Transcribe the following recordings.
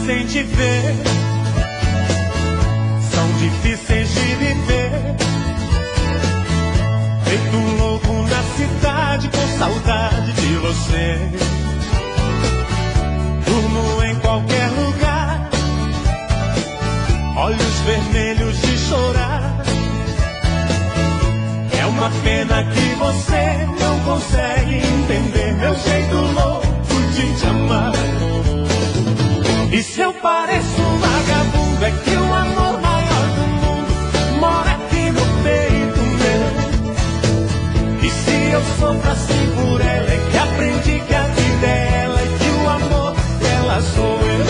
sem te ver são difíceis de viver. Feito um louco na cidade com saudade de você. Durmo em qualquer lugar, olhos vermelhos de chorar. É uma pena que você não consegue entender meu jeito louco de te amar. E se eu pareço um vagabundo, é que o amor maior do mundo mora aqui no peito meu. E se eu sofro assim por ela, é que aprendi que a vida é ela e que o amor dela sou eu.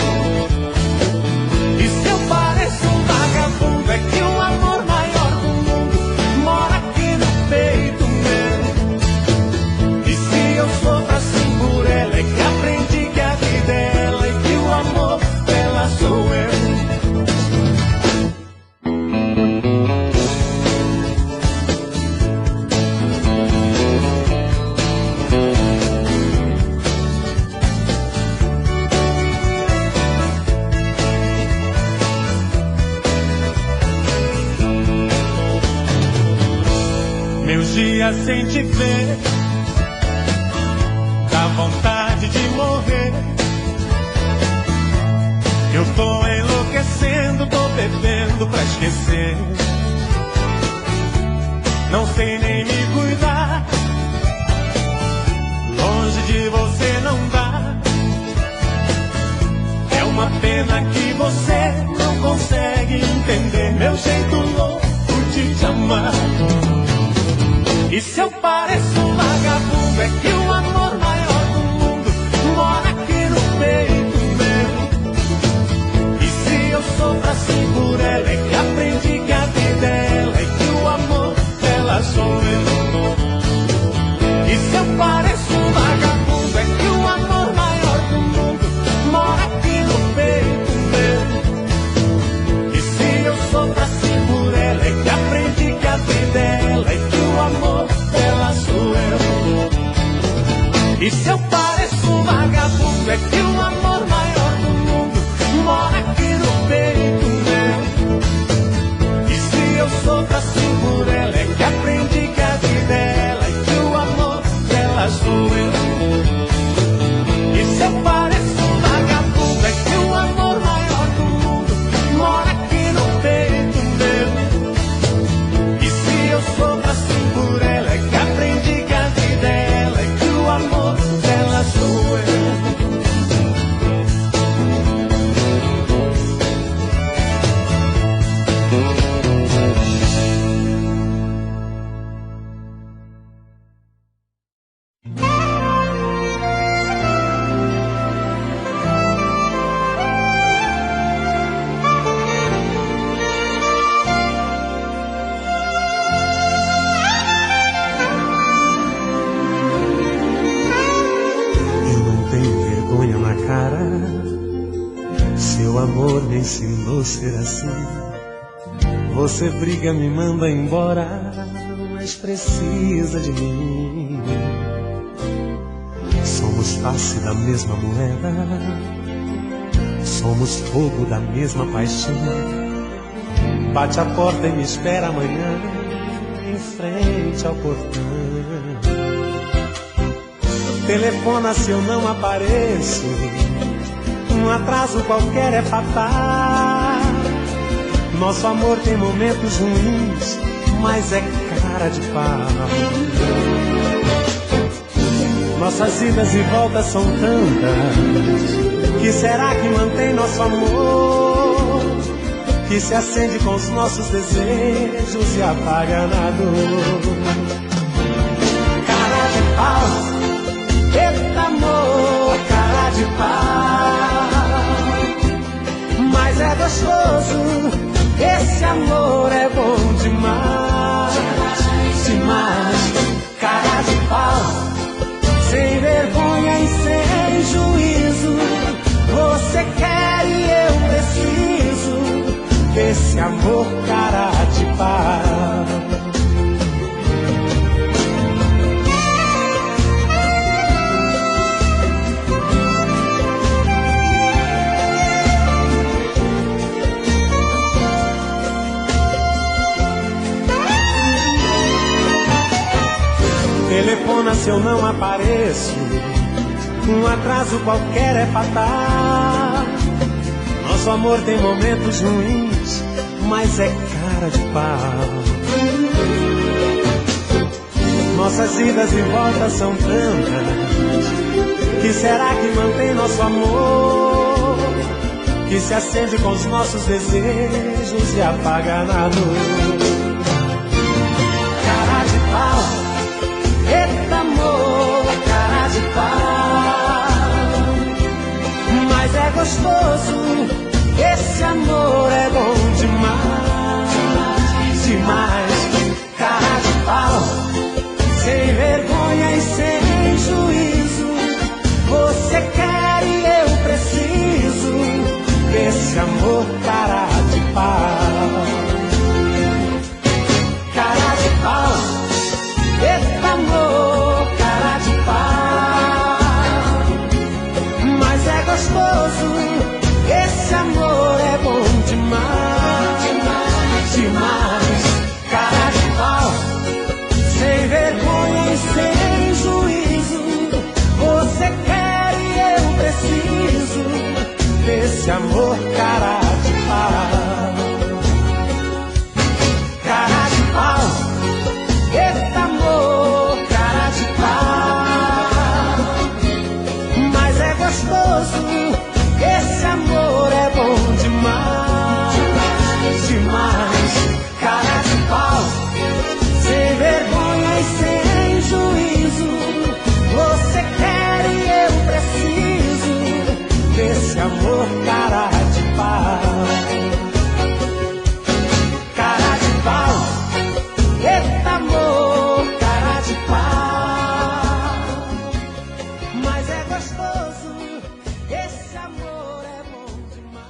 E se eu pareço um vagabundo, é que o amor maior do mundo mora aqui no peito meu. E se eu sofro assim por ela, é que aprendi que a vida é ela e que o amor dela sou eu. Meus dias sem te ver dá vontade de morrer. Eu tô enlouquecendo, tô bebendo pra esquecer. Não sei nem me cuidar, longe de você não dá. É uma pena que você não consegue entender meu jeito louco de te amar. E se eu pareço um vagabundo, é que o amor maior do mundo mora aqui no peito meu. E se eu sofro assim por ela, é que aprendi que a vida é ela e que o amor dela sou eu. E se eu pareço um vagabundo, é que o amor maior do mundo mora aqui no peito meu. E se eu sofro assim por ela, é que aprendi que a vida é ela e que o amor dela sou eu. E se eu pareço um vagabundo, é que o amor maior do mundo mora aqui no peito meu. E se eu sofro assim por ela, é que aprendi que a vida é ela e que o amor dela sou eu. E se eu pareço um vagabundo, é que o amor maior do mundo mora aqui no peito meu. E se eu sofro assim por ela, é que aprendi que a vida é ela e que o amor dela sou eu. Seu amor me ensinou a ser assim. Você briga, me manda embora, mas precisa de mim. Somos face da mesma moeda, somos fogo da mesma paixão. Bate a porta e me espera amanhã, em frente ao portão. Telefona se eu não apareço, um atraso qualquer é fatal. Nosso amor tem momentos ruins, mas é cara de pau. Nossas idas e voltas são tantas, que será que mantém nosso amor? Que se acende com os nossos desejos e apaga na dor. Cara de pau, eita amor, cara de pau. Mas é gostoso, esse amor é bom demais, demais. Cara de pau, sem vergonha e sem juízo. Você quer e eu preciso desse amor cara de pau. Telefona se eu não apareço, um atraso qualquer é fatal. Nosso amor tem momentos ruins, mas é cara de pau. Nossas idas e voltas são tantas, que será que mantém nosso amor? Que se acende com os nossos desejos e apaga na dor. Cara de pau, eita amor, cara de pau. Mas é gostoso, esse amor é bom demais, demais. Cara de pau, sem vergonha e sem juízo, você quer e eu preciso desse amor cara de pau. Cara de pau, eita amor, cara de pau. Mas é gostoso, esse amor é bom demais, demais, demais. Cara de pau, sem vergonha e sem juízo, você quer e eu preciso desse amor cara de pau. Cara de pau, eita amor, cara de pau. Mas é gostoso, esse amor é bom demais, demais. Cara de pau, sem vergonha e sem juízo, você quer e eu preciso desse amor cara de pau. Cara de pau, eita amor, cara de pau. Mas é gostoso, esse amor é bom demais,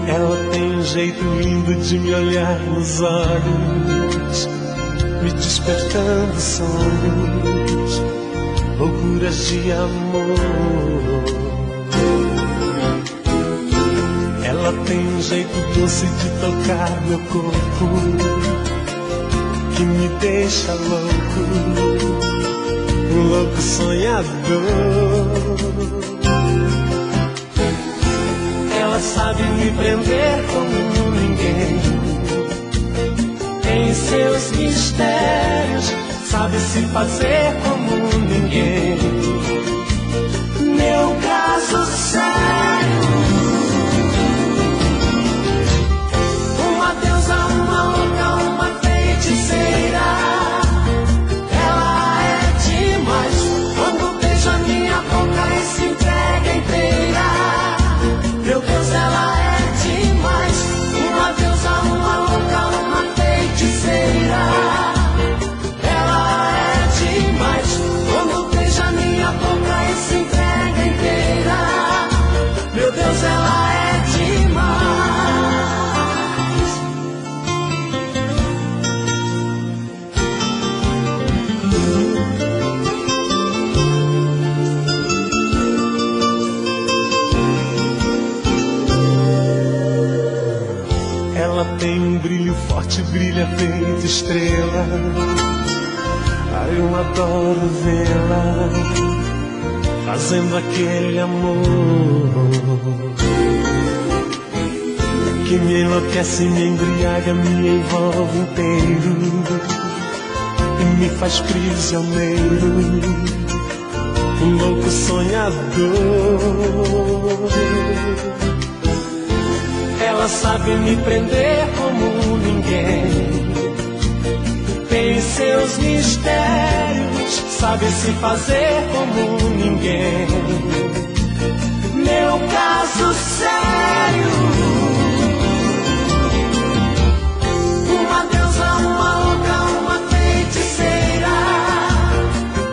Ela tem um jeito lindo de me olhar nos olhos, me despertando sonhos, loucuras de amor. Ela tem um jeito doce de tocar meu corpo, que me deixa louco, um louco sonhador. Ela sabe me prender como ninguém, tem seus mistérios, sabe se fazer como ninguém. Meu caso sério, uma deusa, uma louca, uma feiticeira. Ela é demais, quando beija minha boca e se entrega inteira. Meu Deus, ela é demais, uma deusa, uma louca, uma feiticeira. Ela é demais, quando beija minha boca e se entrega inteira. Meu Deus, ela é demais. Ela tem um brilho forte, brilha feito estrela. Ai, eu adoro vê-la fazendo aquele amor que me enlouquece, me embriaga, me envolve inteiro e me faz prisioneiro, um louco sonhador. Ela sabe me prender como ninguém, tem seus mistérios, sabe se fazer como ninguém. Meu caso sério, uma deusa, uma louca, uma feiticeira.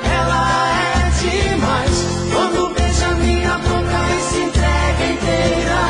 Ela é demais, quando beija minha boca e se entrega inteira.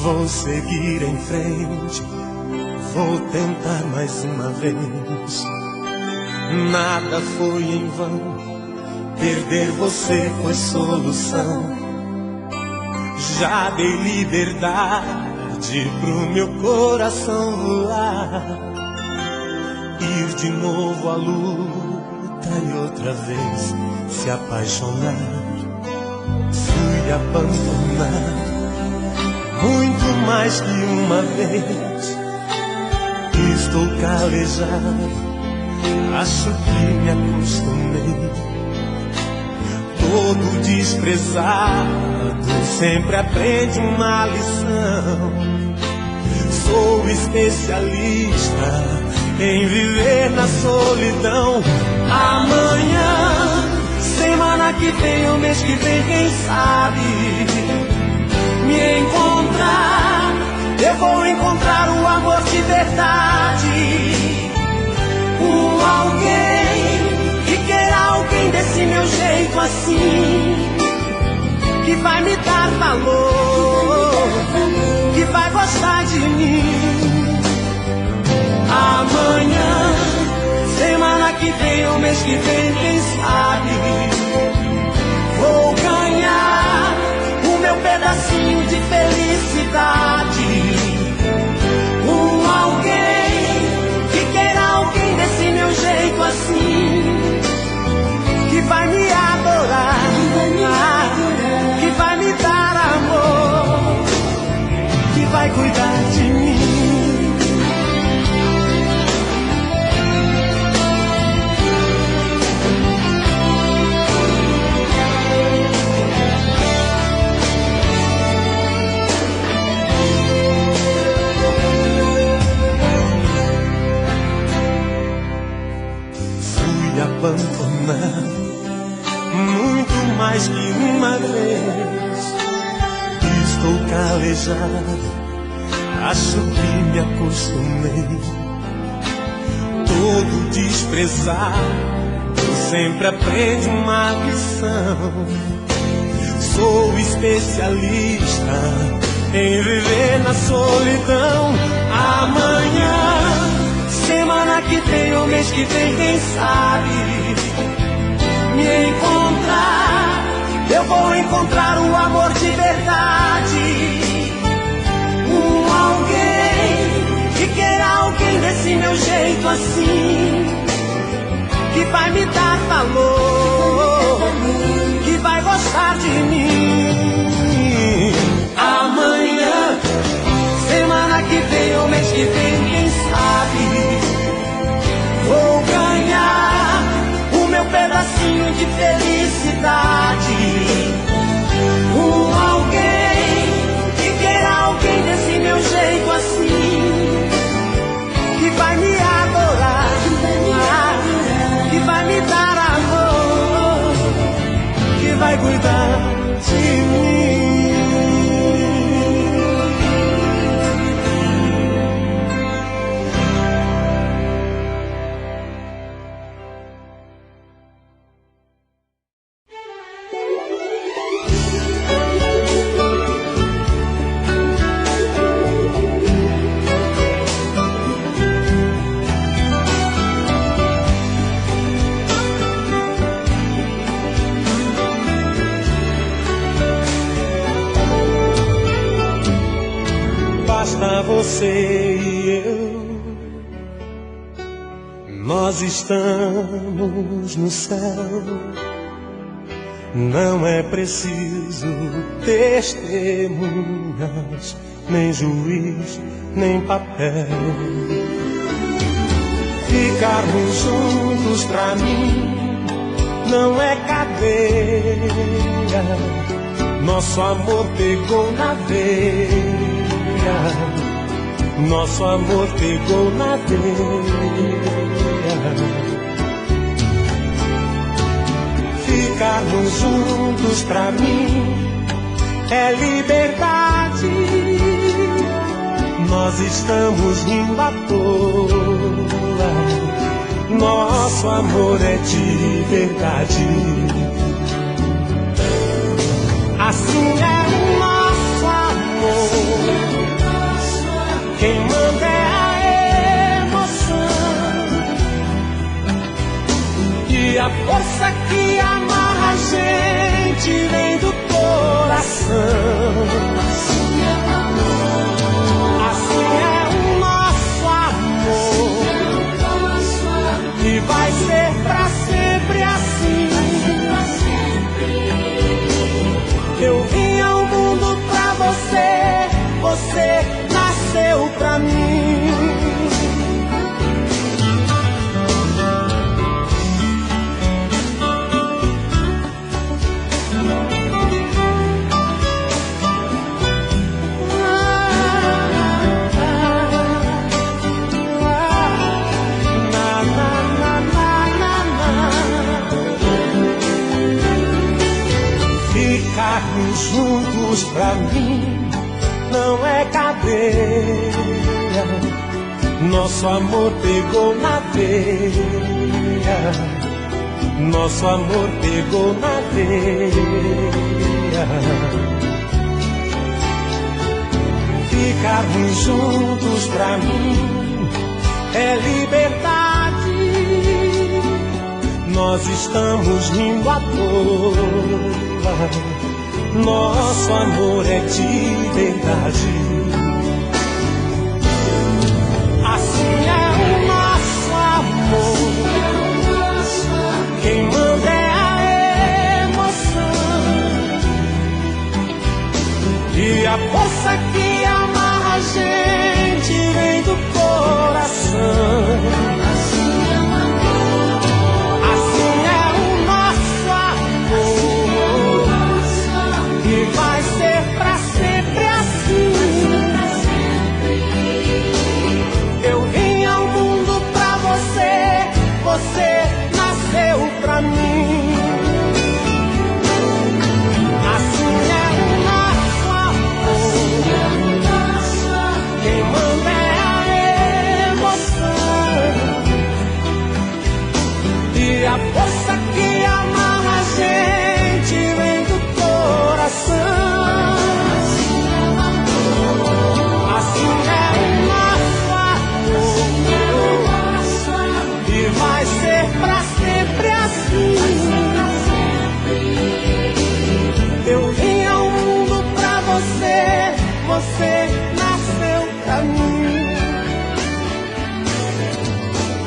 Vou seguir em frente, vou tentar mais uma vez. Nada foi em vão, perder você foi solução. Já dei liberdade pro meu coração voar, ir de novo à luta e outra vez se apaixonar. Fui abandonar muito mais que uma vez. Estou calejado, acho que me acostumei. Todo desprezado sempre aprende uma lição. Sou especialista em viver na solidão. Amanhã, semana que vem, o mês que vem, quem sabe me encontrar. Eu vou encontrar o amor de verdade, o alguém que queira alguém desse meu jeito assim, que vai me dar valor, que vai gostar de mim. Amanhã, semana que vem, o mês que vem, quem sabe vou ganhar o meu pedacinho de felicidade, um alguém que queira alguém desse meu jeito assim, que vai me adorar, que vai me dar amor, que vai cuidar de mim. Abandonado muito mais que uma vez. Estou calejado, acho que me acostumei. Todo desprezado sempre aprende uma lição. Sou especialista em viver na solidão. Amanhã, semana que vem, o mês que vem, quem sabe me encontrar. Eu vou encontrar o amor de verdade, um alguém que queira alguém desse meu jeito assim, que vai me dar valor, que vai gostar de mim. Amanhã, semana que vem, ou mês que vem, quem sabe vou ganhar o meu pedacinho de felicidade, um alguém que queira alguém desse meu jeito assim, que vai me adorar, que vai me dar amor, que vai cuidar de mim. Você e eu, nós estamos no céu. Não é preciso testemunhas, nem juiz, nem papel. Ficarmos juntos pra mim não é cadeia. Nosso amor pegou na veia. Nosso amor pegou na veia. Ficarmos juntos pra mim é liberdade. Nós estamos rindo à toa. Nosso amor é de verdade. Assim é o nosso amor. força que amarra a gente vem do coração. Assim é o nosso amor, e vai ser pra sempre assim. Eu vim ao mundo pra você, você nasceu pra mim. Ficarmos juntos pra mim não é cadeia. Nosso amor pegou na veia. Nosso amor pegou na veia. Ficarmos juntos pra mim é liberdade. Nós estamos rindo à toa. Nosso amor é de verdade. Assim é o nosso amor. Quem manda é a emoção e a força que amarra a gente vem do coração. Vai ser pra sempre assim. Eu vim ao mundo pra você, você nasceu pra mim. Assim é o nosso amor. Quem manda é a emoção e a força que amarra a gente vem do coração. Assim é o nosso amor, e vai ser pra sempre assim. Eu vim ao mundo pra você, você nasceu pra mim.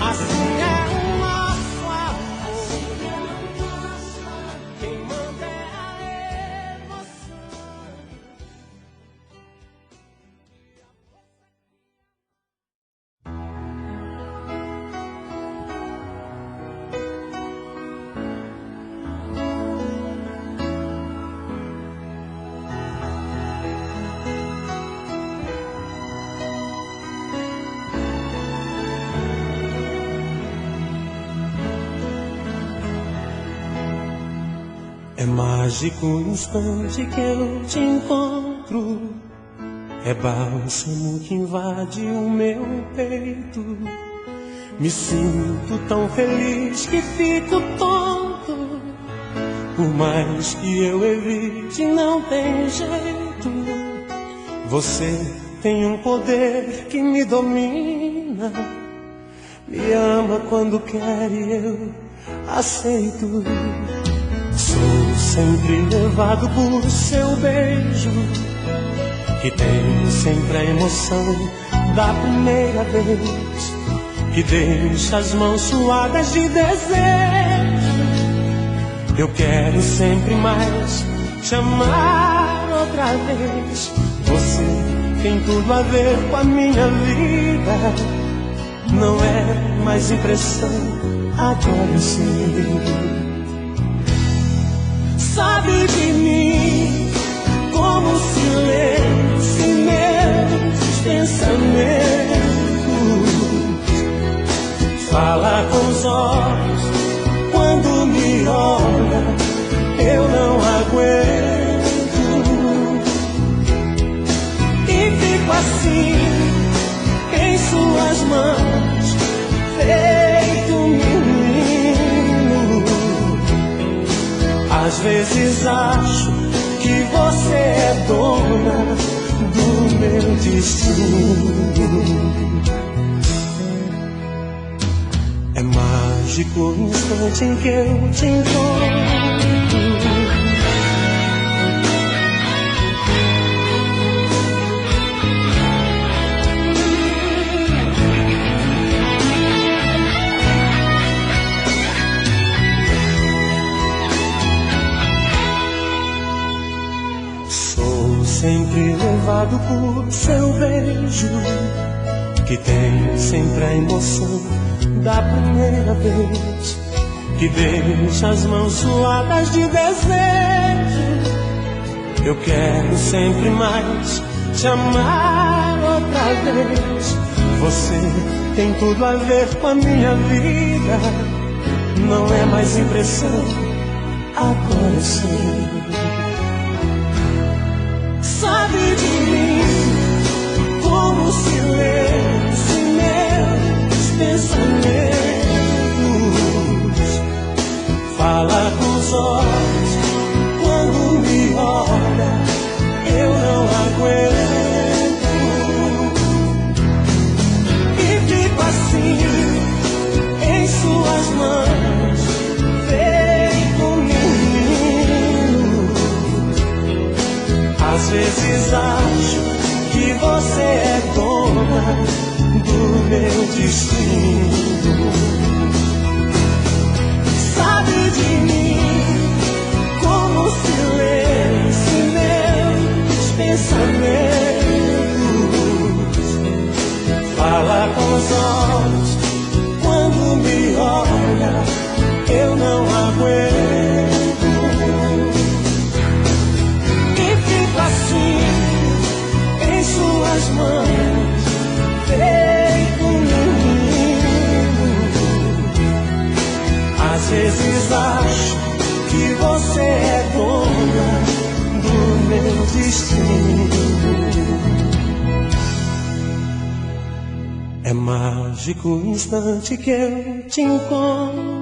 Assim é o nosso amor. Quem manda é a emoção. É mágico o instante que eu te encontro. É bálsamo que invade o meu peito. Me sinto tão feliz que fico tonto. Por mais que eu evite, não tem jeito. Você tem um poder que me domina. Me ama quando quer e eu aceito. Sou sempre levado por seu beijo, que tem sempre a emoção da primeira vez, que deixa as mãos suadas de desejo. Eu quero sempre mais te amar outra vez. Você tem tudo a ver com a minha vida. Não é mais impressão, agora eu sei. Sabe de mim como se lê em meus pensamentos. Fala com os olhos quando me olha, eu não aguento. E fico assim em suas mãos, feito menino. Às vezes acho que você é dona do meu destino. É mágico mágico instante em que eu te encontro. Sou sempre levado por seu beijo, que tem sempre a emoção da primeira vez, que deixa as mãos suadas de desejo. Eu quero sempre mais te amar outra vez. Você tem tudo a ver com a minha vida. Não é mais impressão, agora eu sei. Sabe de mim como o silêncio em meus pensamentos. Fala com os olhos quando me olha, eu não aguento. E fico assim em suas mãos, feito um menino. Às vezes acho que você é dona do meu destino. Sabe de mim como o silêncio em meus pensamentos. Fala com os olhos quando me olha, eu não aguento. E fico assim em suas mãos, feito um menino. Às vezes acho que você é dona do meu destino. É mágico o instante que eu te encontro.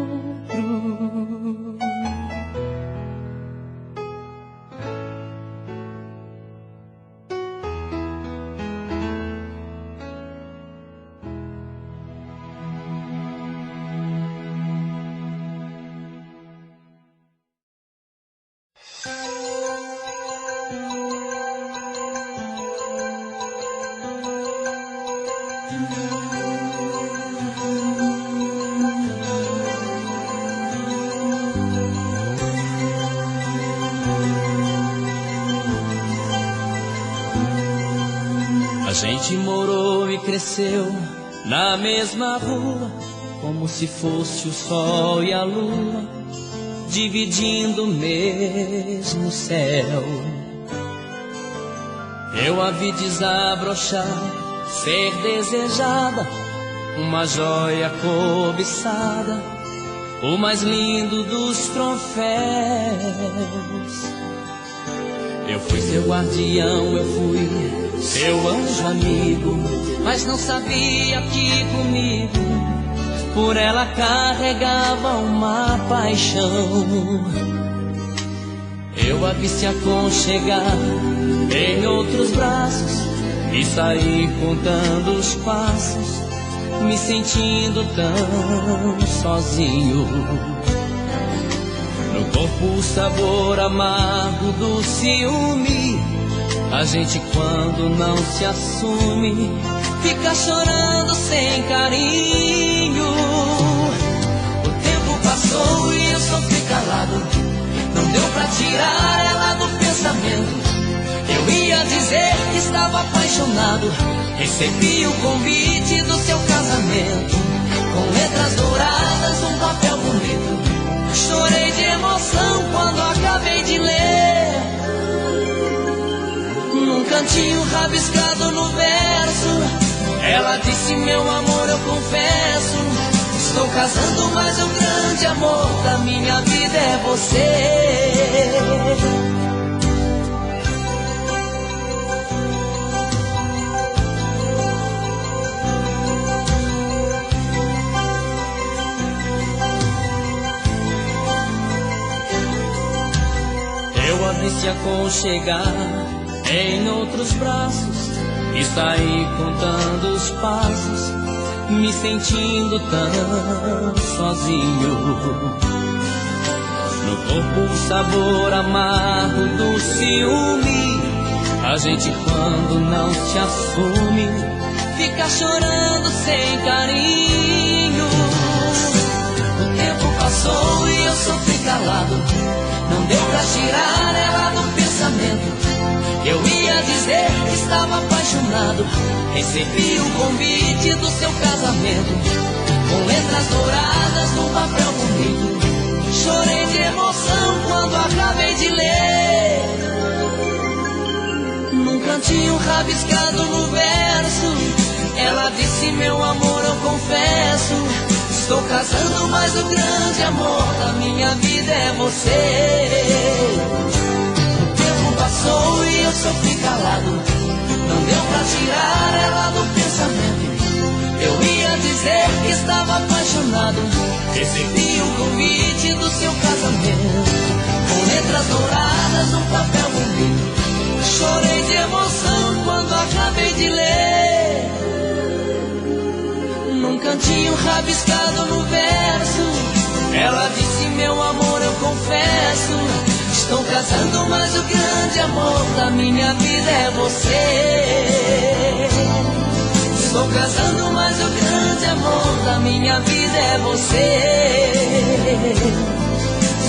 A gente morou e cresceu na mesma rua, como se fosse o sol e a lua, dividindo o mesmo céu. Eu a vi desabrochar, ser desejada, uma joia cobiçada, o mais lindo dos troféus. Eu fui seu guardião, eu fui seu anjo amigo, mas não sabia que comigo por ela carregava uma paixão. Eu a vi se aconchegar em outros braços e saí contando os passos, me sentindo tão sozinho. No corpo o sabor amargo do ciúme. A gente quando não se assume fica chorando sem carinho. O tempo passou e eu sofri calado, não deu pra tirar ela do pensamento. Eu ia dizer que estava apaixonado, recebi o convite do seu casamento, com letras douradas, um papel bonito. Chorei de emoção quando acabei de ler. Num cantinho rabiscado no verso, ela disse: meu amor, eu confesso, estou casando, mas o grande amor da minha vida é você. Eu a vi se aconchegar em outros braços e saí contando os passos, me sentindo tão sozinho. No corpo o sabor amargo do ciúme. A gente quando não se assume fica chorando sem carinho. O tempo passou e eu sofri calado. Não deu pra tirar ela do pensamento. Eu ia dizer que estava apaixonado. Recebi o convite do seu casamento, com letras douradas num papel bonito. Chorei de emoção quando acabei de ler. Num cantinho rabiscado no verso, ela disse: meu amor, eu confesso, estou casando, mas o grande amor da minha vida é você. O tempo passou e eu sofri calado. Não deu pra tirar ela do pensamento. Eu ia dizer que estava apaixonado. Recebi o convite do seu casamento, com letras douradas num papel bonito. Chorei de emoção quando acabei de ler. Num cantinho rabiscado no verso, ela disse: meu amor, eu confesso, estou casando, mas o grande amor da minha vida é você. Estou casando, mas o grande amor da minha vida é você.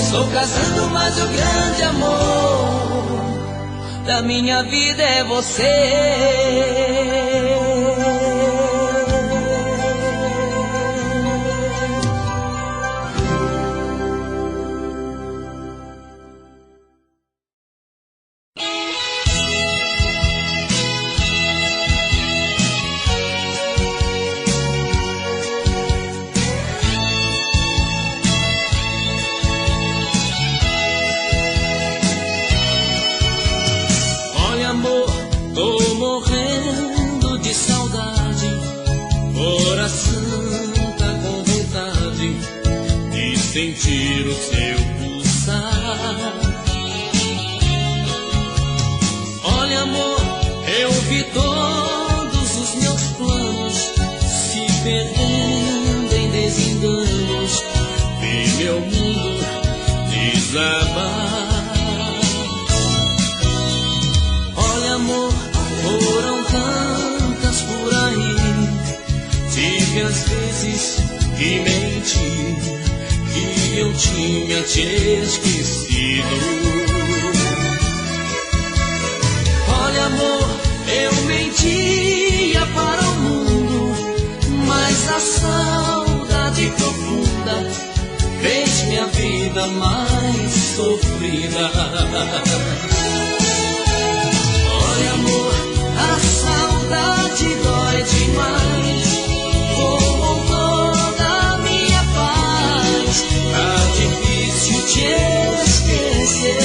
Estou casando, mas o grande amor da minha vida é você. Sentir o seu pulsar. Olha, amor, eu vi todos os meus planos se perdendo em desenganos. Vi meu mundo desabar. Olha, amor, foram tantas por aí. Tive às vezes que mentir, que eu tinha te esquecido. Olha, amor, eu mentia para o mundo, mas a saudade profunda fez minha vida mais sofrida. Olha, amor, a saudade dói demais. Como toda minha paz, tá difícil te esquecer.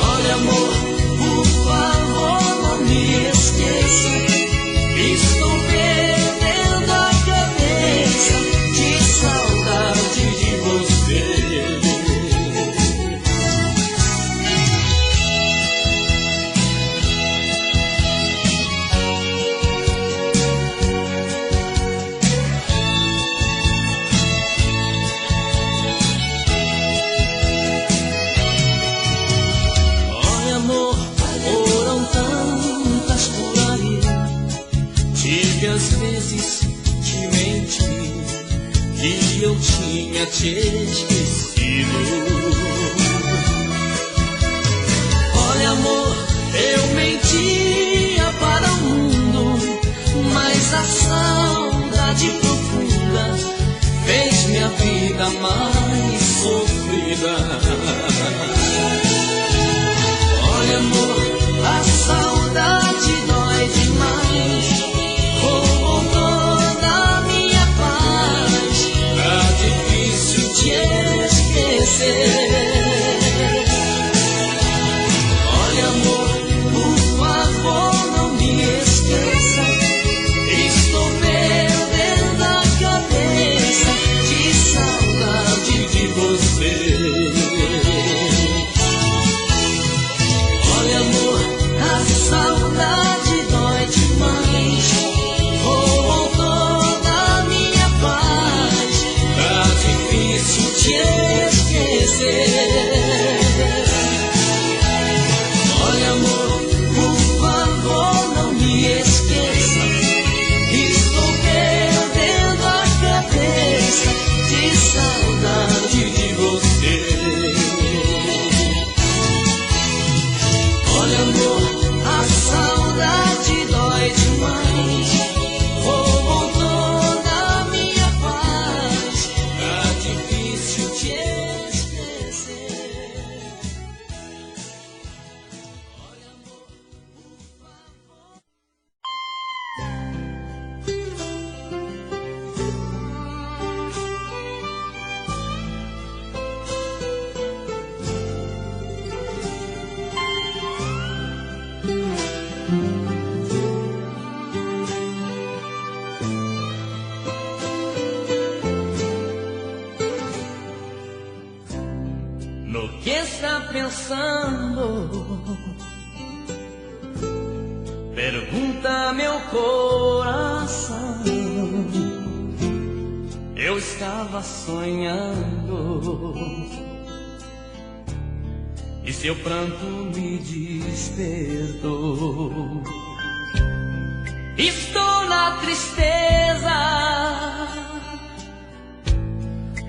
Olha, amor, por favor, não me esqueça. Estou perdendo a cabeça de saudade de você. Às vezes te menti, que eu tinha te esquecido. Olha, amor, eu mentia para o mundo, mas a saudade profunda fez minha vida mais sofrida. Olha, amor, a saudade dói demais. Como toda minha paz, Tá difícil te esquecer. Olha, amor, por favor, não me esqueça. Estou perdendo a cabeça de saudade de você. mais. Roubou toda a minha paz. Tá difícil te esquecer. Olha, amor, por favor. No que está pensando? Pergunta meu coração. Eu estava sonhando e seu pranto me despertou. Estou na tristeza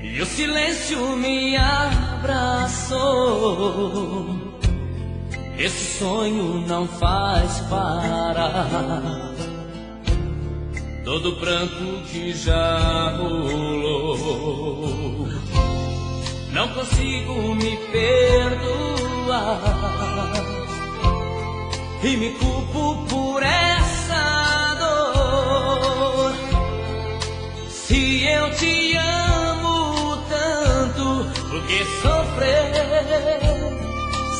e o silêncio me abraçou. Esse sonho não faz parar todo pranto que já rolou. Não consigo me perdoar e me culpo por essa dor. Se eu te amo tanto, por que sofrer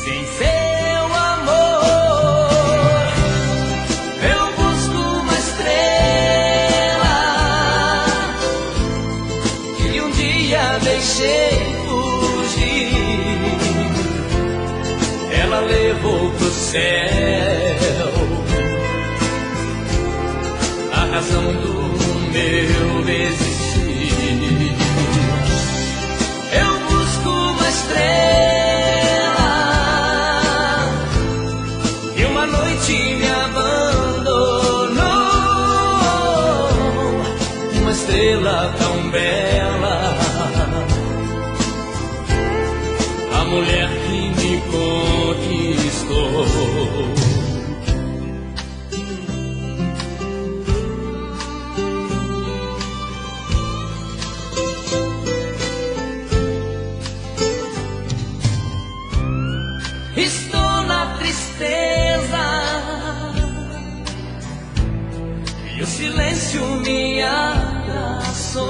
sem seu amor? Eu busco uma estrela que um dia deixei fugir. Ela levou pro céu a razão do meu existir. Eu busco uma estrela e uma noite me abandonou. Uma estrela tão bela, a mulher que me conquistou. Estou na tristeza e o silêncio me abraçou.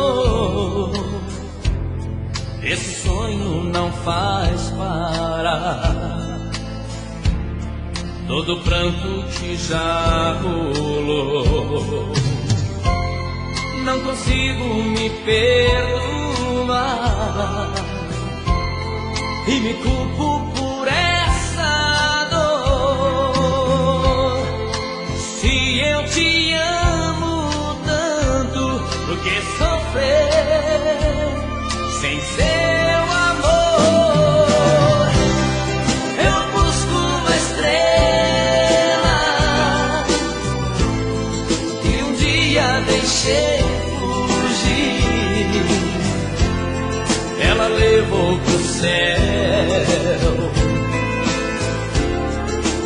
Esse sonho não faz parar todo pranto que já rolou. Não consigo me perdoar e me culpo por essa dor. Se eu te amo tanto, por que sofrer sem seu amor? Eu busco uma estrela que um dia deixei fugir. Ela levou pro céu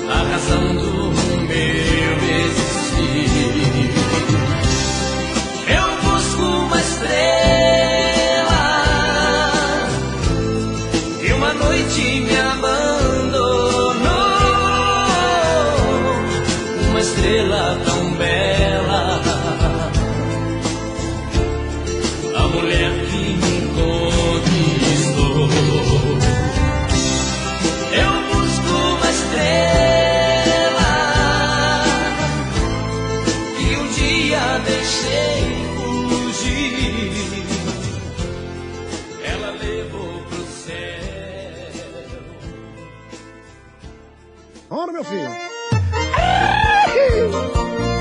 a razão do meu existir. Eu busco uma estrela e uma noite me abandonou. Uma estrela tão bela, a mulher que me conquistou. Eu busco uma estrela que um dia deixei fugir. Ela levou pro céu. Ora, meu filho.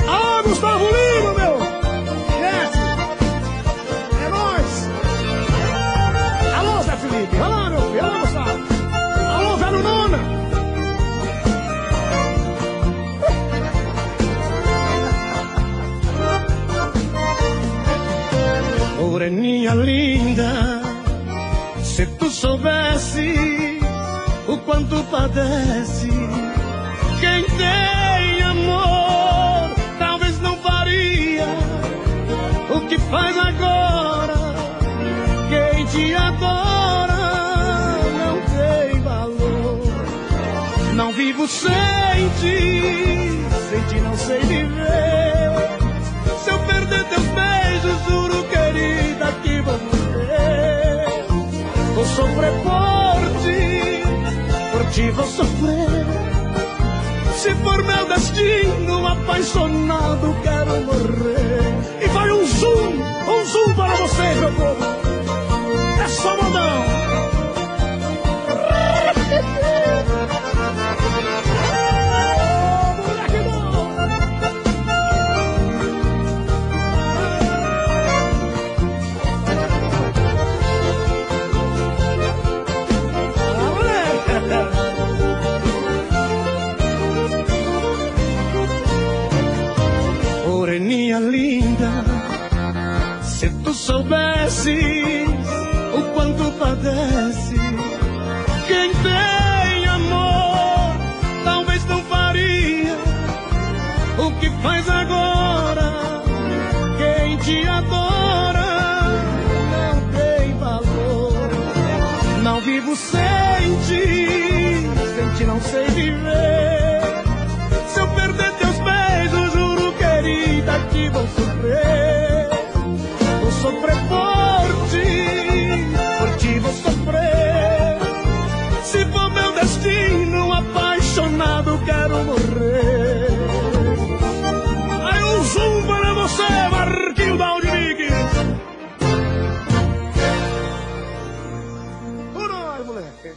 Ah, Gustavo Lima, meu! Gente, é nóis! Alô, Zé Felipe! Alô, meu filho! Alô, Gustavo! Alô, velho Nona! Moreninha linda, se tu soubesse o quanto padece quem tem amor, talvez não vivo sem ti não sei viver. Se eu perder teus beijos, juro, querida, que vou morrer. Vou sofrer por ti vou sofrer. Se for meu destino, apaixonado, quero morrer. E vai um zoom para vocês, meu povo. É só modão. Moreninha linda, se tu soubesses o quanto padece quem tem amor, talvez não faria o que faz agora. Quem te adora não tem valor. Não vivo sem ti não sei viver. Se eu perder teus beijos, juro, querida, que vou sofrer. Vou sofrer por ti vou sofrer. Se for meu destino, apaixonado, quero morrer. Aí um zoom para você, Marquinho da Audimig. Por nós, moleque.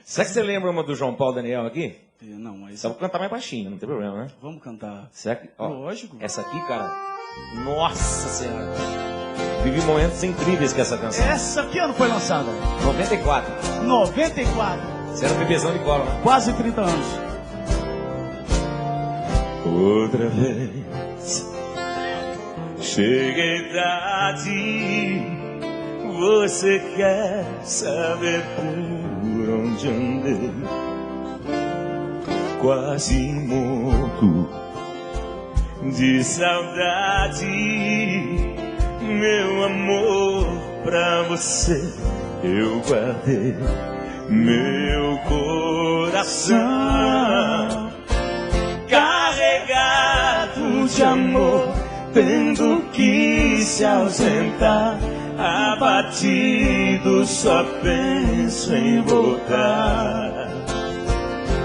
Será que você lembra uma do João Paulo Daniel aqui? Não, mas... Só vou cantar mais baixinho, não tem problema, né? Vamos cantar. Será que... Ó, lógico. Essa aqui, cara... Nossa Senhora! Vivi momentos incríveis com essa canção. Essa que ano foi lançada? 94. 94. Você era um bebezão de cola, né? Quase 30 anos. Outra vez cheguei tarde. Você quer saber por onde andei? Quase morto de saudade. Meu amor, pra você eu guardei meu coração carregado de amor, tendo que se ausentar. Abatido, só penso em voltar.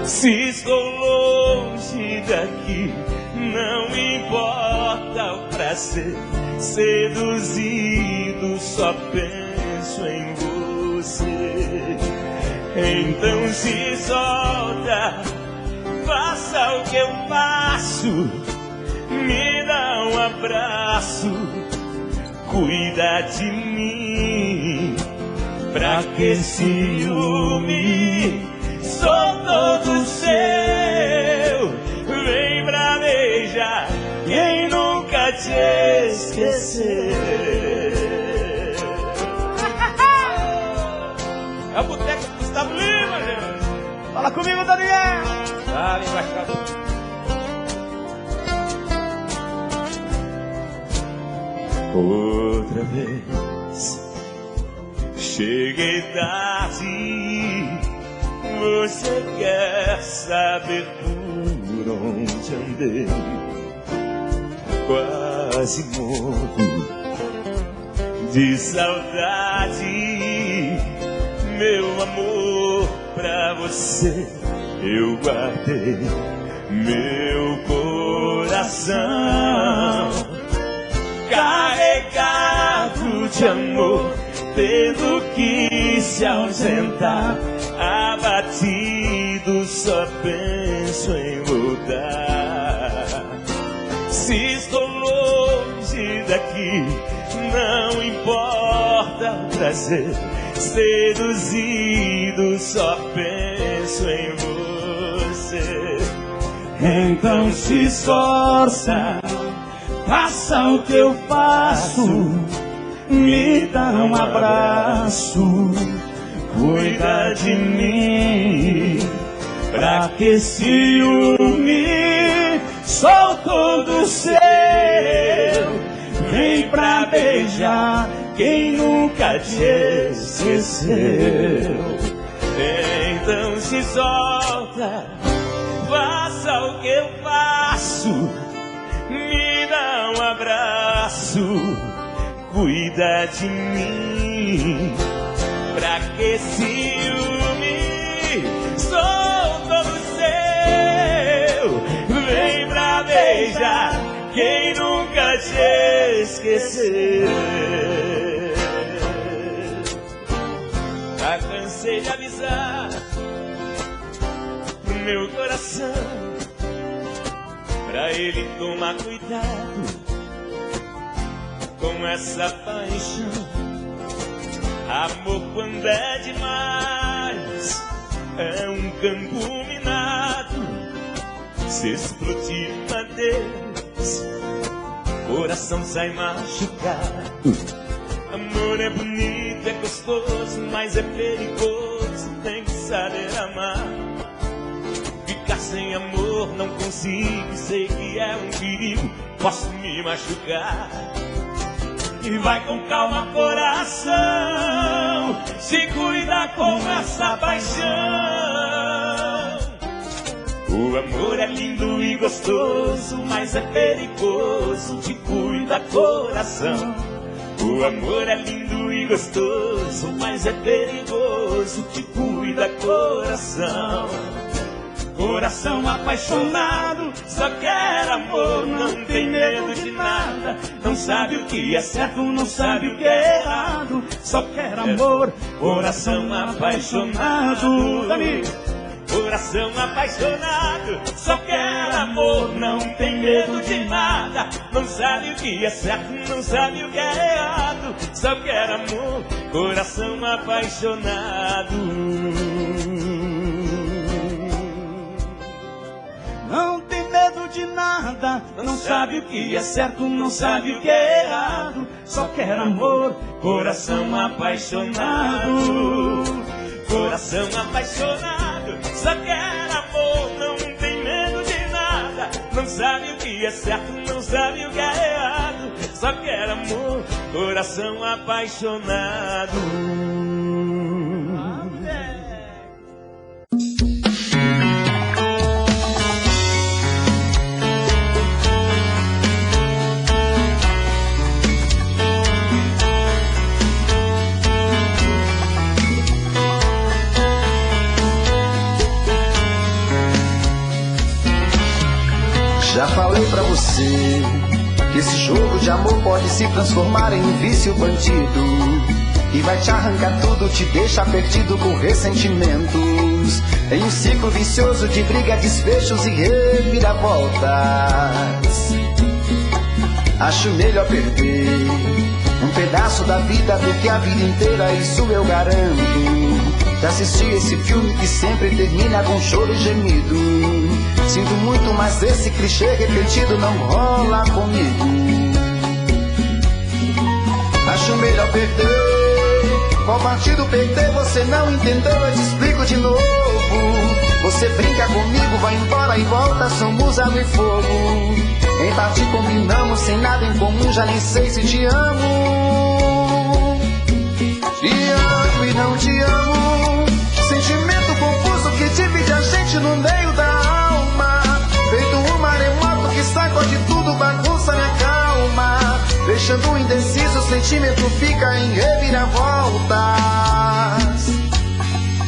Se estou longe daqui, não importa o prazer. Seduzido, só penso em você. Então se solta, faça o que eu faço. Me dá um abraço, cuida de mim. Pra que ciúme? Sou todo seu. Vem pra beijar quem nunca te esqueceu. É o Boteco do Gustavo Lima, gente. Fala comigo, Daniel. Dale, embaixador. Outra vez cheguei tarde. Você quer saber por onde andei? Quase morto de saudade. Meu amor, pra você eu guardei meu coração carregado de amor, tendo que se ausentar. Abatido, só penso em voltar. Se estou longe daqui, não importa o prazer. Seduzido, só penso em você. Então se esforça, faça o que eu faço. Me dá um abraço, cuida de mim. Pra que ciúme? Sou todo seu. Vem pra beijar quem nunca te esqueceu. Então se solta, que eu faço? Me dá um abraço, cuida de mim. Pra que ciúme? Sou todo seu. Vem pra beijar quem nunca te esqueceu. Já cansei de avisar pro meu coração, pra ele tomar cuidado com essa paixão. Amor quando é demais é um campo minado. Se explodir uma vez, coração sai machucado. Amor é bonito, é gostoso, mas é perigoso. Tem que saber amar. Ficar sem amor não consigo, sei que é um perigo, posso me machucar. E vai com calma, coração, se cuida com essa paixão. O amor é lindo e gostoso, mas é perigoso, te cuida, coração. O amor é lindo e gostoso, mas é perigoso, te cuida, coração. Coração apaixonado, só quer amor, não tem medo de nada. Não sabe o que é certo, não sabe o que é errado, só quer amor. Coração apaixonado, coração apaixonado, só quer amor, não tem medo de nada. Não sabe o que é certo, não sabe o que é errado, só quer amor. Coração apaixonado. Não tem medo de nada, não sabe o que é certo, não sabe o que é errado, só quer amor. Coração apaixonado, coração apaixonado, só quer amor, não tem medo de nada. Não sabe o que é certo, não sabe o que é errado, só quer amor. Coração apaixonado. Já falei pra você que esse jogo de amor pode se transformar em um vício bandido, e vai te arrancar tudo, te deixar perdido com ressentimentos, em um ciclo vicioso de briga, desfechos e reviravoltas. Acho melhor perder um pedaço da vida do que a vida inteira, isso eu garanto. Já assisti esse filme que sempre termina com choro e gemido. Sinto muito, mas esse clichê repetido não rola comigo. Acho melhor perder. Qual partido perder? Você não entendeu, eu te explico de novo. Você brinca comigo, vai embora e volta, somos água e fogo. Em parte combinamos, sem nada em comum, já nem sei se te amo. Te amo e não te amo, sentimento confuso que divide a gente no meio da alma. Feito um maremoto que sacode tudo, bagunça minha calma. Deixando indeciso, o sentimento fica em reviravoltas.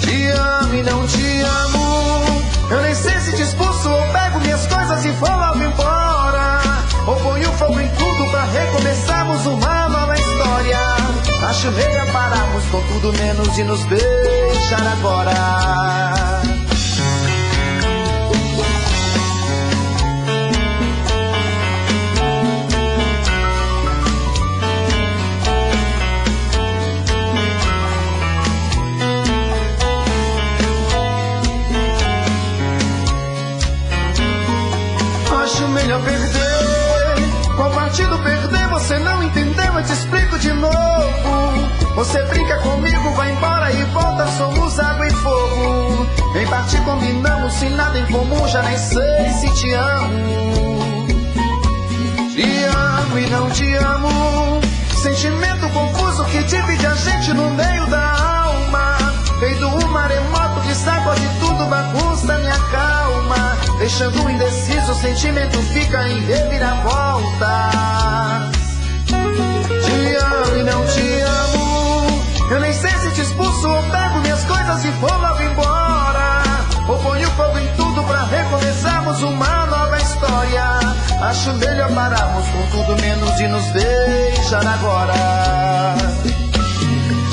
Te amo e não te amo, eu nem sei se te expulso ou pego minhas coisas e vou logo embora, ou ponho fogo em tudo pra recomeçarmos uma nova história. Acho melhor pararmos com tudo menos de nos beijar agora. Acho melhor perder. Qual partido perder? Você não entendeu, eu te explico de novo. Você brinca comigo, vai embora e volta, somos água e fogo. Em parte combinamos, sem nada em comum, já nem sei se te amo. Te amo e não te amo, sentimento confuso que divide a gente no meio da alma. Feito um maremoto que sacode tudo, bagunça minha calma. deixando indeciso, o sentimento fica em reviravolta. Te amo e não te amo, eu nem sei se te expulso ou pego minhas coisas e vou logo embora, ou ponho fogo em tudo pra recomeçarmos uma nova história. Acho melhor pararmos com tudo menos de nos beijar agora.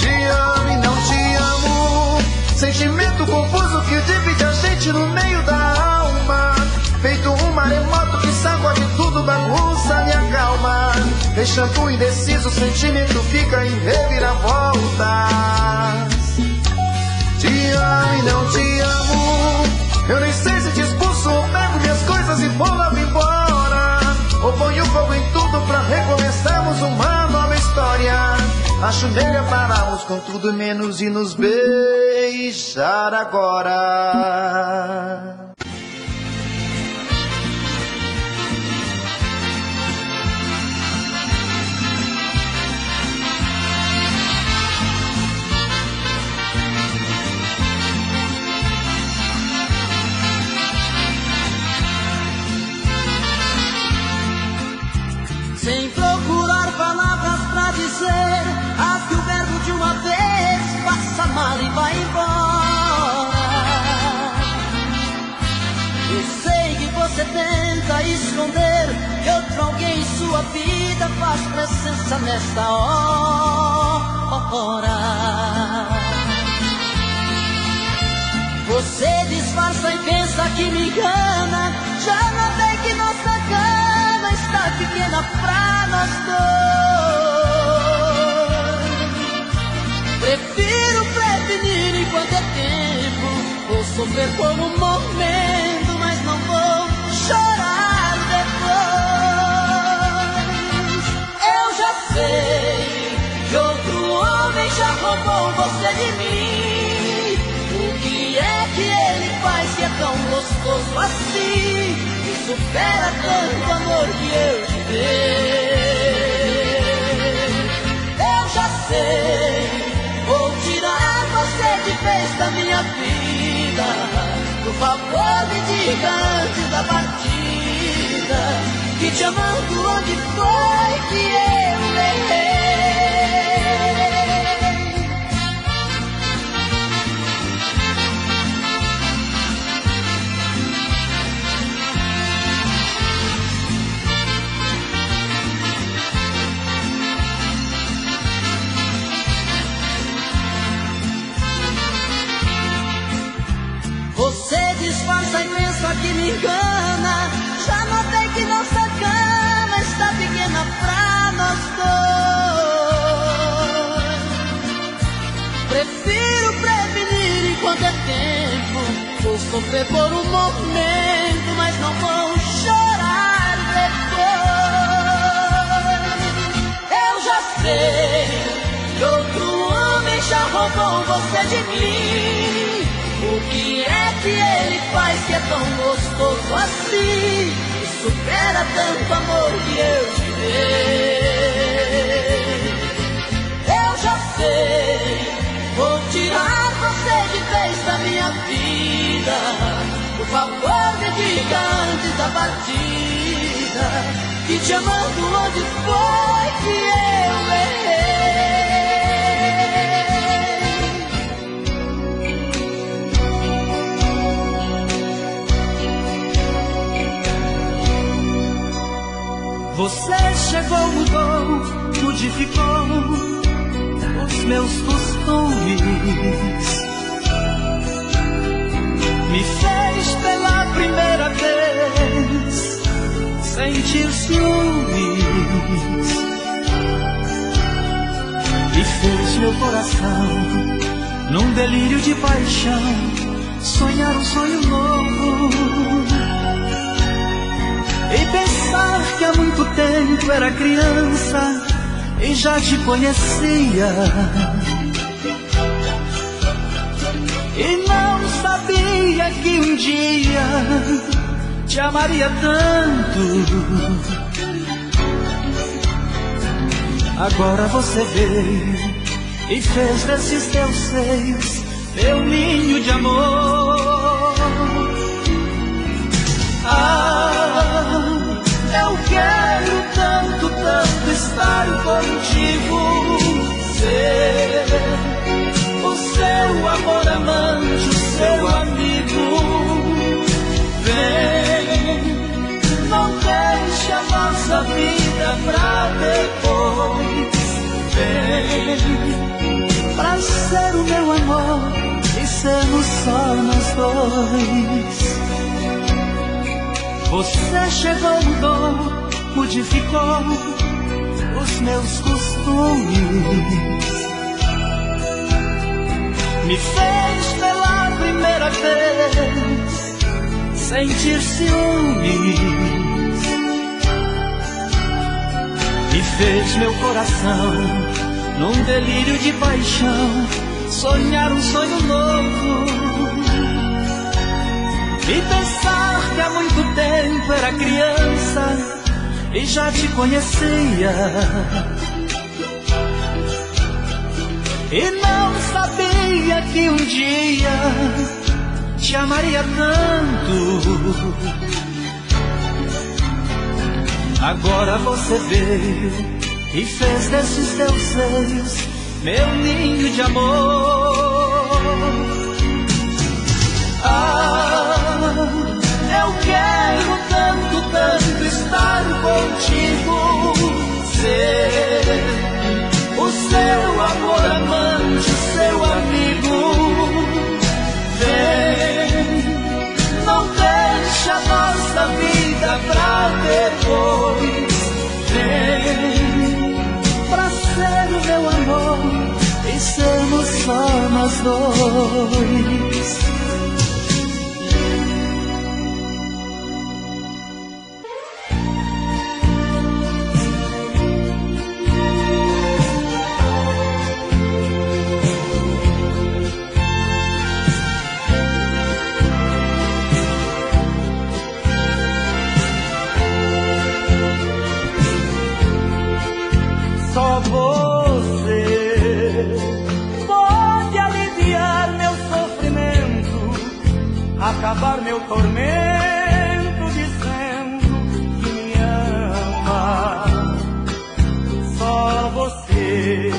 Te amo e não te amo, sentimento confuso que divide a gente no meio da alma, feito um maremoto que sacode tudo, bagunça minha calma, deixando indeciso, o sentimento fica em reviravoltas. Te amo e não te amo, eu nem sei se te expulso ou pego minhas coisas e vou logo embora, ou ponho fogo em tudo pra recomeçarmos uma nova história. Acho melhor pararmos com tudo menos de nos beijar agora. Sem procurar palavras pra dizer, rasgue o verbo de uma vez, passa mal e vai embora. Eu sei que você tenta esconder que outro alguém em sua vida faz presença nesta hora. Você disfarça e pensa que me engana, já notei que nossa cama está pequena pra nós dois. Prefiro prevenir enquanto é tempo, vou sofrer por um momento, mas não vou chorar depois. Eu já sei que outro homem já roubou você de mim. O que é que ele faz que é tão gostoso assim, que supera tanto amor que eu te dei? Eu já sei, vou tirar você de vez da minha vida. Por favor me diga antes da partida, que te amando onde foi que eu errei. Você disfarça e pensa que me engana, já notei que nossa cama está pequena pra nós dois. Prefiro prevenir enquanto é tempo, vou sofrer por um momento, mas não vou chorar depois. Eu já sei que outro homem já roubou você de mim. O que é que ele faz que é tão gostoso assim, que supera tanto amor que eu te dei? Eu já sei, vou tirar você de vez da minha vida. Por favor me diga antes da partida, que te amando onde foi que eu errei. Você chegou, mudou, modificou os meus costumes, me fez pela primeira vez sentir ciúmes e fez meu coração, num delírio de paixão, sonhar um sonho novo. E pensar que há muito tempo era criança e já te conhecia, e não sabia que um dia te amaria tanto. Agora você veio e fez desses teus seios meu ninho de amor. Eu quero tanto, tanto estar contigo, ser o seu amor amante, o seu amigo. Vem, não deixe a nossa vida pra depois. Vem, pra ser o meu amor e sermos só nós dois. Você chegou, mudou, modificou os meus costumes. Me fez pela primeira vez sentir ciúmes. Me fez meu coração num delírio de paixão sonhar um sonho novo. E pensar que há muito tempo era criança e já te conhecia. E não sabia que um dia te amaria tanto. Agora você veio e fez desses teus seios meu ninho de amor. Eu quero tanto, tanto estar contigo, ser o seu amor amante, o seu amigo. Vem, não deixe a nossa vida pra depois. Vem, pra ser o meu amor e sermos só nós dois. Só você pode aliviar meu sofrimento, acabar meu tormento, dizendo que me ama. Só você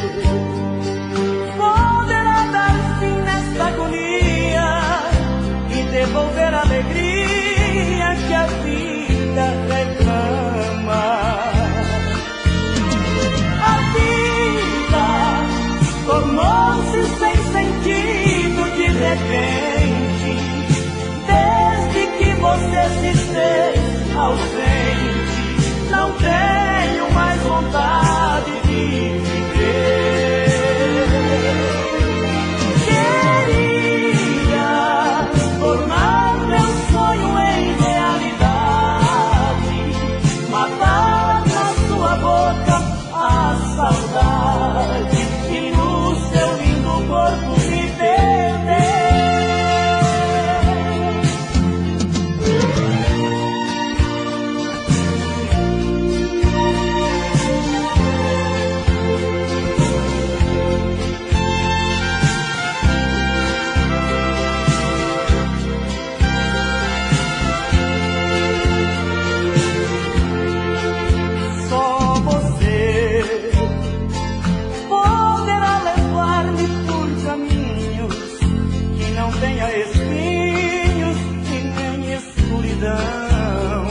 poderá dar fim nesta agonia e devolver a alegria que a vida reclama. Tornou-se sem sentido de repente, desde que você se fez ausente. Não tenho mais vontade de viver. Queria tornar meu sonho em realidade, matar na sua boca a saudade e no seu lindo corpo me perder. Só você poderá levar-me por caminhos que não tenha espinhos e nem escuridão.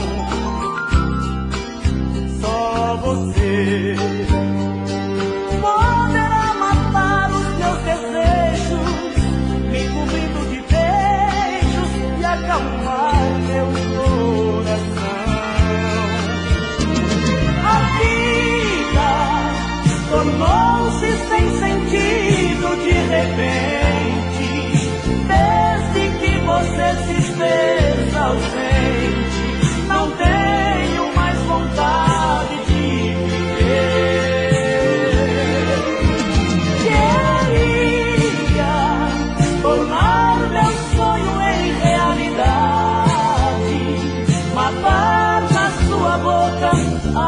Só você poderá matar os meus desejos, me cobrindo de beijos e acalmar meu coração. A vida tornou-se sem sentido de repente, desde que você se fez ausente. Não tenho mais vontade de viver. Queria tornar meu sonho em realidade, matar na sua boca a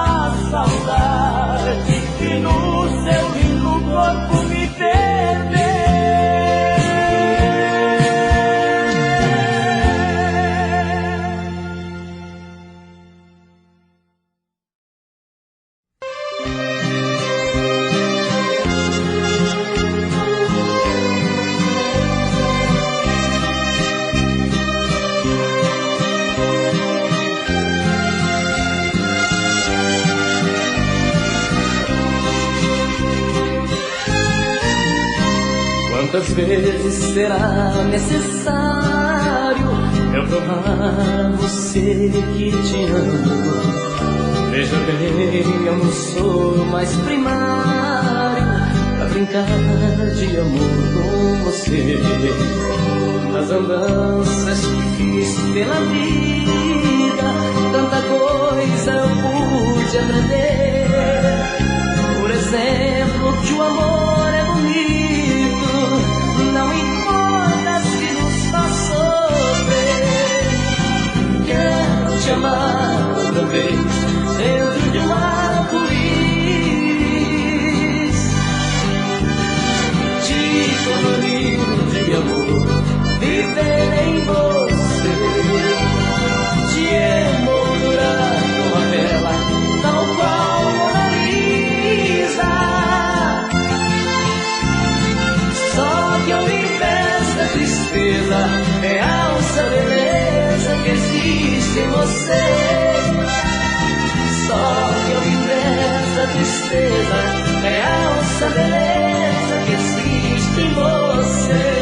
saudade e no seu lindo corpo me perder. vezes será necessário eu provar a você que te amo. Veja bem, eu não sou mais primário pra brincar de amor com você. Nas andanças que fiz pela vida, tanta coisa eu pude aprender. Por exemplo, que o amor é bonito, não importa se nos faz sofrer. Quero te amar outra vez, dentro de um arco-íris, te colorir de amor, viver em você, te emoldurar numa vela, tal qual Mona Lisa. Só que ao invés da tristeza, realça a beleza que existe em você. Só que ao invés da tristeza, realça a beleza que existe em você.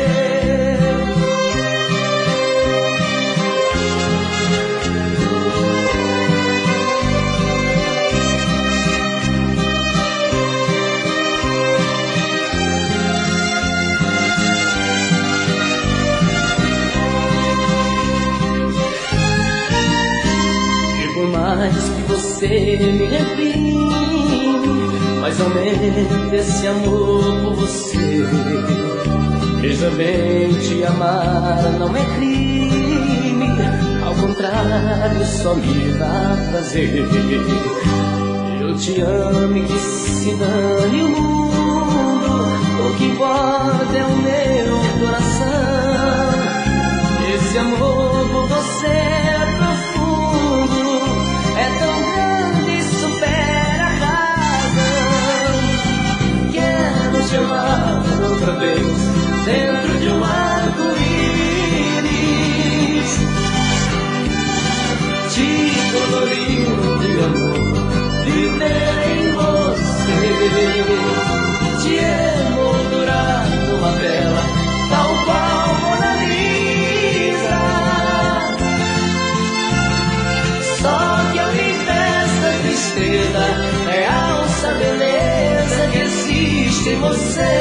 Mais que você me reprime, mas aumente esse amor por você. Veja bem, te amar não é crime, ao contrário, só me dá prazer. Eu te amo e que se dane o mundo, o que importa é o meu coração. Esse amor por você é profundo, é tão grande e supera a razão. Quero te amar outra vez, dentro de um arco-íris, te colorir de amor, viver em você, te emoldurar numa tela, tal qual Mona Lisa. Só que ao invés da tristeza, realça a beleza que existe em você.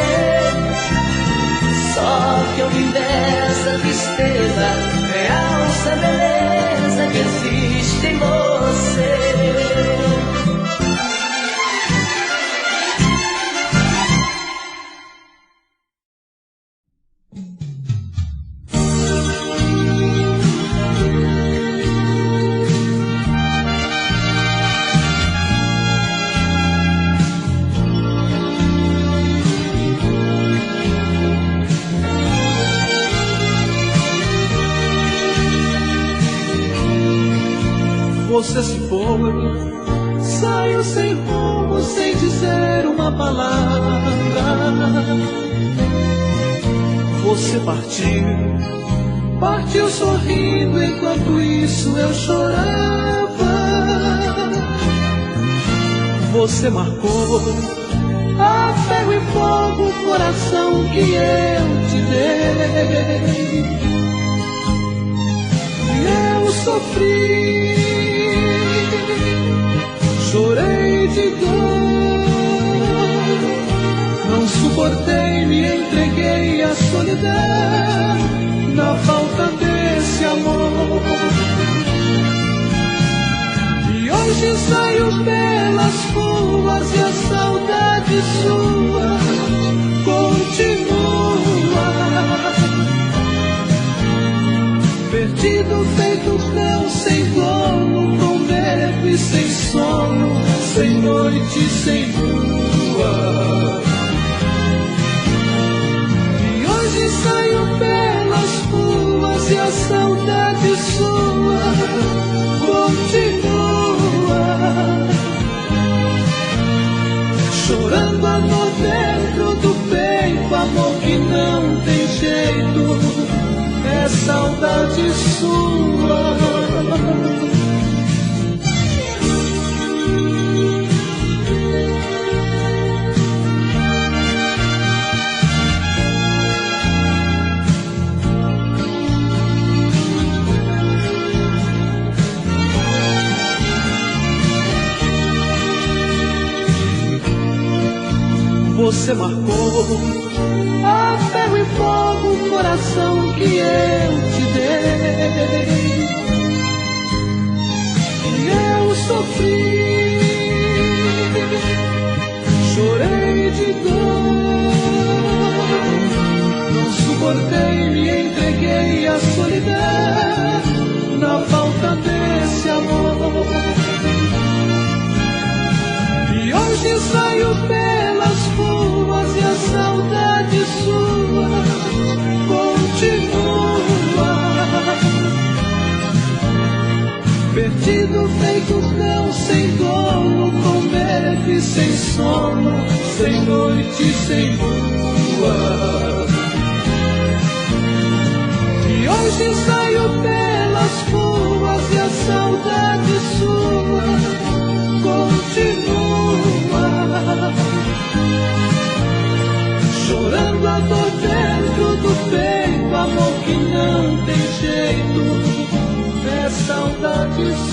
Só que ao invés da tristeza, realça a beleza que existe em você. Você se foi, saiu sem rumo, sem dizer uma palavra. Você partiu sorrindo, enquanto isso eu chorava. Você marcou a ferro e fogo o coração que eu te dei. E eu sofri, chorei de dor, não suportei, me entreguei à solidão, na falta desse amor. E hoje saio pelas ruas e a saudade sua continua. Perdido, feito cão, sem dono, com medo e sem sono, sem noite, sem lua. E hoje saio pelas ruas e a saudade sua continua. Chorando a dor dentro do peito, amor que não tem jeito, é saudade sua. você marcou. A ferro e fogo o coração que eu te dei. E eu sofri, chorei de dor, não suportei, me entreguei à solidão na falta desse amor. E hoje saio pelas ruas e a saudade sua continua. Perdido feito cão, sem dono, com medo e sem sono, sem noite, sem lua. E hoje saio pelas ruas e a saudade sua continua. Chorando a dor dentro do peito, amor que não tem jeito, é saudade sua.